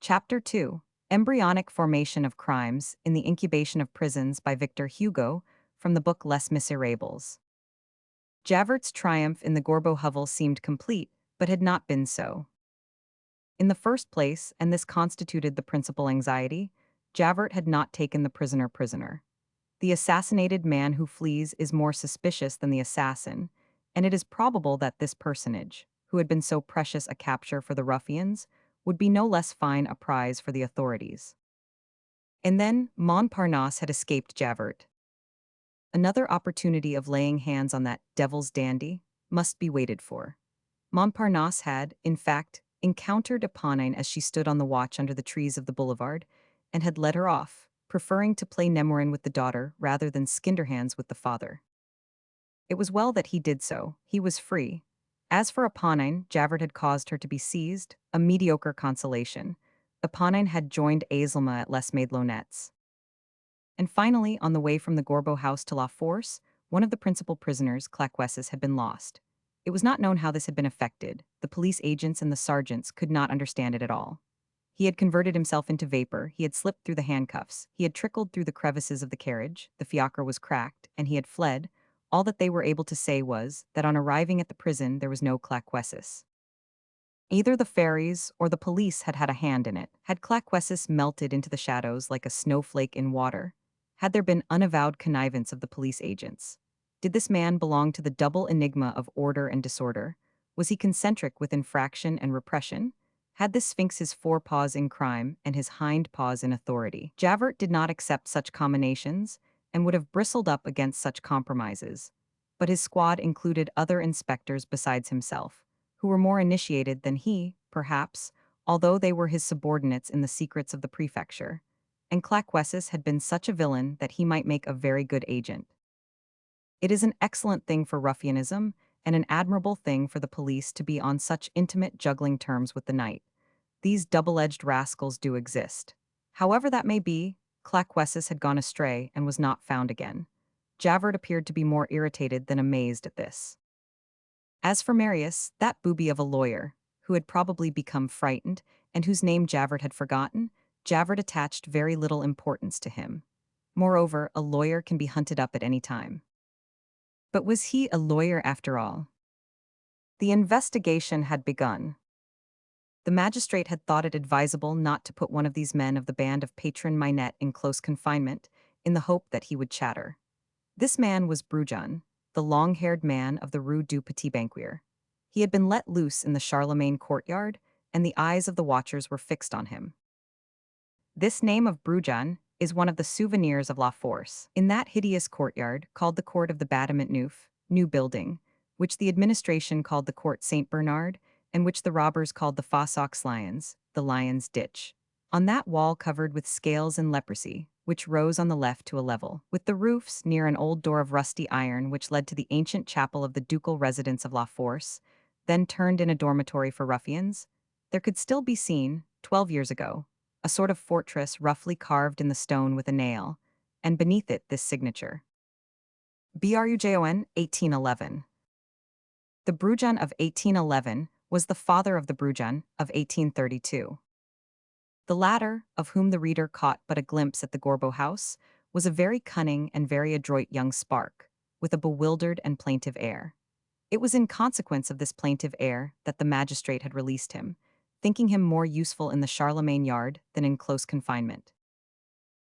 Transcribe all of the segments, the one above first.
Chapter 2, Embryonic Formation of Crimes in the Incubation of Prisons by Victor Hugo from the book Les Misérables. Javert's triumph in the Gorbeau hovel seemed complete, but had not been so. In the first place, and this constituted the principal anxiety, Javert had not taken the prisoner. The assassinated man who flees is more suspicious than the assassin, and it is probable that this personage, who had been so precious a capture for the ruffians, would be no less fine a prize for the authorities. And then Montparnasse had escaped Javert. Another opportunity of laying hands on that devil's dandy must be waited for. Montparnasse had, in fact, encountered Eponine as she stood on the watch under the trees of the boulevard, and had led her off, preferring to play Nemorin with the daughter rather than Skinderhands with the father. It was well that he did so. He was free. As for Eponine, Javert had caused her to be seized, a mediocre consolation. Eponine had joined Azelma at Les Madelonnettes. And finally, on the way from the Gorbeau house to La Force, one of the principal prisoners, Claquessus, had been lost. It was not known how this had been effected. The police agents and the sergeants could not understand it at all. He had converted himself into vapor, he had slipped through the handcuffs, he had trickled through the crevices of the carriage, the fiacre was cracked, and he had fled. All that they were able to say was that on arriving at the prison there was no Claquessus. Either the fairies or the police had had a hand in it. Had Claquessus melted into the shadows like a snowflake in water? Had there been unavowed connivance of the police agents? Did this man belong to the double enigma of order and disorder? Was he concentric with infraction and repression? Had this sphinx his forepaws in crime and his hind paws in authority? Javert did not accept such combinations and would have bristled up against such compromises. But his squad included other inspectors besides himself, who were more initiated than he, perhaps, although they were his subordinates in the secrets of the prefecture. And Claquessus had been such a villain that he might make a very good agent. It is an excellent thing for ruffianism, and an admirable thing for the police to be on such intimate juggling terms with the night. These double-edged rascals do exist. However that may be, Claquessus had gone astray and was not found again. Javert appeared to be more irritated than amazed at this. As for Marius, that booby of a lawyer, who had probably become frightened, and whose name Javert had forgotten, Javert attached very little importance to him. Moreover, a lawyer can be hunted up at any time. But was he a lawyer after all? The investigation had begun. The magistrate had thought it advisable not to put one of these men of the band of Patron Minette in close confinement, in the hope that he would chatter. This man was Brujon, the long-haired man of the Rue du Petit Banquier. He had been let loose in the Charlemagne courtyard, and the eyes of the watchers were fixed on him. This name of Brujon is one of the souvenirs of La Force. In that hideous courtyard, called the Court of the Bâtiment Neuf, New Building, which the administration called the Court Saint Bernard, and which the robbers called the Fossox Lions, the Lion's Ditch. On that wall covered with scales and leprosy, which rose on the left to a level, with the roofs near an old door of rusty iron which led to the ancient chapel of the ducal residence of La Force, then turned in a dormitory for ruffians, there could still be seen, 12 years ago, a sort of fortress roughly carved in the stone with a nail, and beneath it this signature. Brujon, 1811. The Brujon of 1811 was the father of the Brujon of 1832. The latter, of whom the reader caught but a glimpse at the Gorbeau house, was a very cunning and very adroit young spark, with a bewildered and plaintive air. It was in consequence of this plaintive air that the magistrate had released him, thinking him more useful in the Charlemagne yard than in close confinement.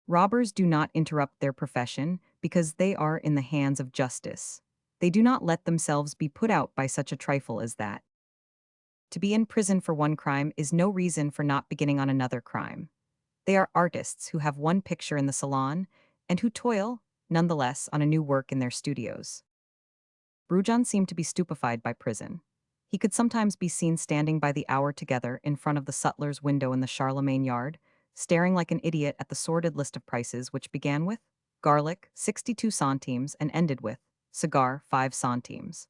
Robbers do not interrupt their profession because they are in the hands of justice. They do not let themselves be put out by such a trifle as that. To be in prison for one crime is no reason for not beginning on another crime. They are artists who have one picture in the salon and who toil, nonetheless, on a new work in their studios. Brujon seemed to be stupefied by prison. He could sometimes be seen standing by the hour together in front of the sutler's window in the Charlemagne yard, staring like an idiot at the sordid list of prices which began with garlic, 62 centimes, and ended with cigar, 5 centimes.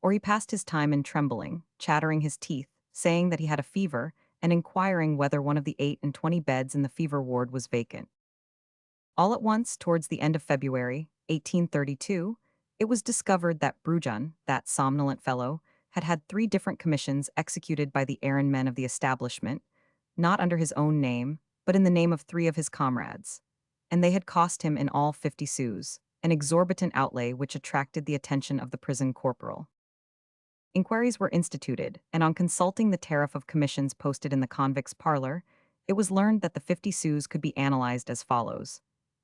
Or he passed his time in trembling, chattering his teeth, saying that he had a fever, and inquiring whether one of the 28 beds in the fever ward was vacant. All at once, towards the end of February, 1832, it was discovered that Brujon, that somnolent fellow, had had 3 different commissions executed by the errand men of the establishment, not under his own name, but in the name of 3 of his comrades. And they had cost him in all 50 sous, an exorbitant outlay which attracted the attention of the prison corporal. Inquiries were instituted, and on consulting the tariff of commissions posted in the convict's parlor, it was learned that the 50 sous could be analyzed as follows: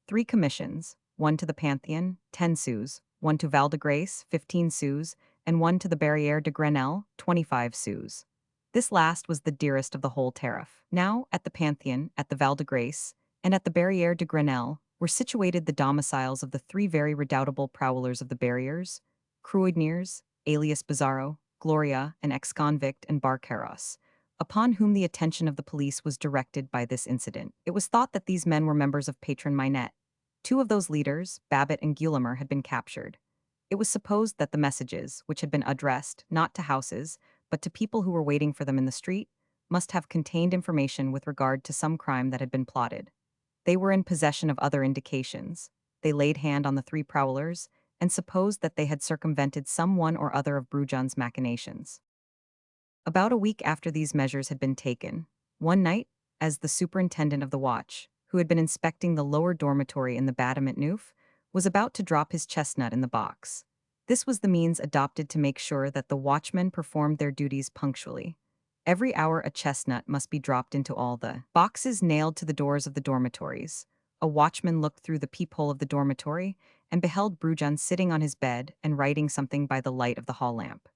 3 commissions, 1 to the Pantheon, 10 sous, 1 to Val de Grace, 15 sous, and 1 to the Barrière de Grenelle, 25 sous. This last was the dearest of the whole tariff. Now, at the Pantheon, at the Val de Grace, and at the Barrière de Grenelle were situated the domiciles of the 3 very redoubtable prowlers of the barriers, Cruidniers, alias Bizarro, Gloria, an ex-convict, and Barcaros, upon whom the attention of the police was directed by this incident. It was thought that these men were members of Patron Minette. 2 of those leaders, Babbitt and Guillemer, had been captured. It was supposed that the messages, which had been addressed not to houses, but to people who were waiting for them in the street, must have contained information with regard to some crime that had been plotted. They were in possession of other indications. They laid hand on the 3 prowlers and supposed that they had circumvented some one or other of Brujon's machinations. About a week after these measures had been taken, one night, as the superintendent of the watch, who had been inspecting the lower dormitory in the Bâtiment Neuf, was about to drop his chestnut in the box. This was the means adopted to make sure that the watchmen performed their duties punctually. Every hour a chestnut must be dropped into all the boxes nailed to the doors of the dormitories. A watchman looked through the peephole of the dormitory and beheld Brujon sitting on his bed and writing something by the light of the hall lamp.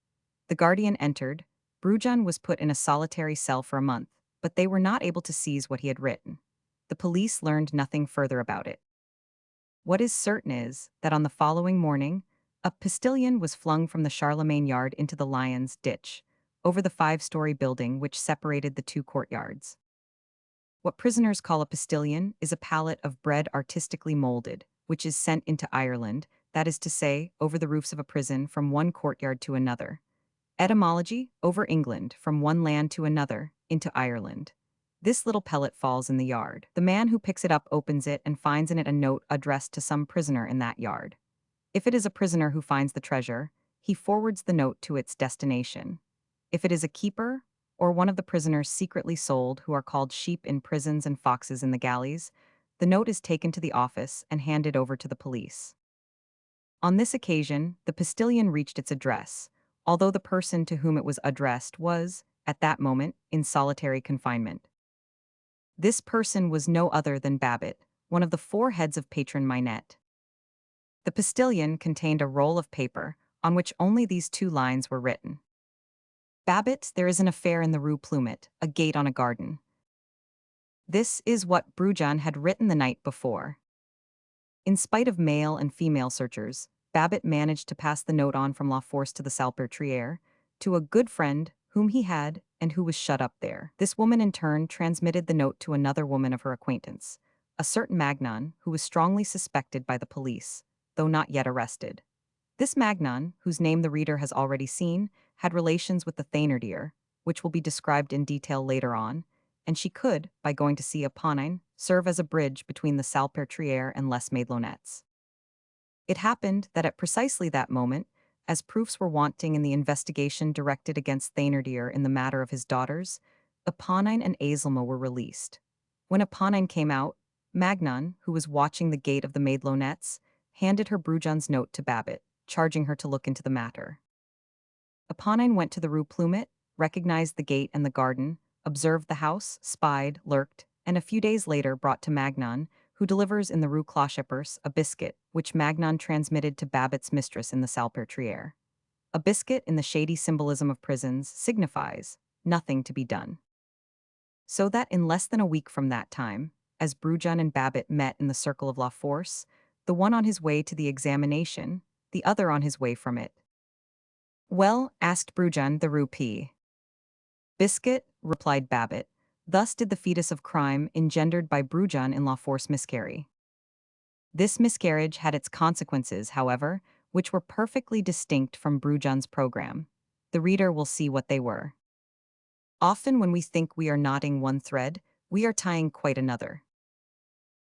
The guardian entered. Brujon was put in a solitary cell for a month, but they were not able to seize what he had written. The police learned nothing further about it. What is certain is that on the following morning, a postilion was flung from the Charlemagne yard into the Lion's ditch, over the 5-story building which separated the 2 courtyards. What prisoners call a postilion is a pallet of bread artistically molded, which is sent into Ireland, that is to say, over the roofs of a prison from one courtyard to another. Etymology, over England, from one land to another, into Ireland. This little pellet falls in the yard. The man who picks it up opens it and finds in it a note addressed to some prisoner in that yard. If it is a prisoner who finds the treasure, he forwards the note to its destination. If it is a keeper, or one of the prisoners secretly sold who are called sheep in prisons and foxes in the galleys, the note is taken to the office and handed over to the police. On this occasion, the postilion reached its address, although the person to whom it was addressed was, at that moment, in solitary confinement. This person was no other than Babbitt, one of the 4 heads of Patron Minette. The postilion contained a roll of paper, on which only these 2 lines were written. Babbitt, there is an affair in the Rue Plumet, a gate on a garden. This is what Brujon had written the night before. In spite of male and female searchers, Babbitt managed to pass the note on from La Force to the Salpêtrière, to a good friend whom he had and who was shut up there. This woman in turn transmitted the note to another woman of her acquaintance, a certain Magnon, who was strongly suspected by the police, though not yet arrested. This Magnon, whose name the reader has already seen, had relations with the Thénardier, which will be described in detail later on, and she could, by going to see Eponine, serve as a bridge between the Salpêtrière and Les Misérables. It happened that at precisely that moment, as proofs were wanting in the investigation directed against Thénardier in the matter of his daughters, Eponine and Azelma were released. When Eponine came out, Magnon, who was watching the gate of the Madelonnettes, handed her Brujon's note to Babbitt, charging her to look into the matter. Eponine went to the Rue Plumet, recognized the gate and the garden, observed the house, spied, lurked, and a few days later brought to Magnon, who delivers in the Rue Clochepers a biscuit, which Magnon transmitted to Babbitt's mistress in the Salpêtrière. A biscuit, in the shady symbolism of prisons, signifies nothing to be done. So that in less than a week from that time, as Brujon and Babbitt met in the circle of La Force, the one on his way to the examination, the other on his way from it. "Well," asked Brujon the Rue P. "Biscuit," replied Babbitt. Thus did the fetus of crime engendered by Brujon in La Force miscarry. This miscarriage had its consequences, however, which were perfectly distinct from Brujon's program. The reader will see what they were. Often when we think we are knotting one thread, we are tying quite another.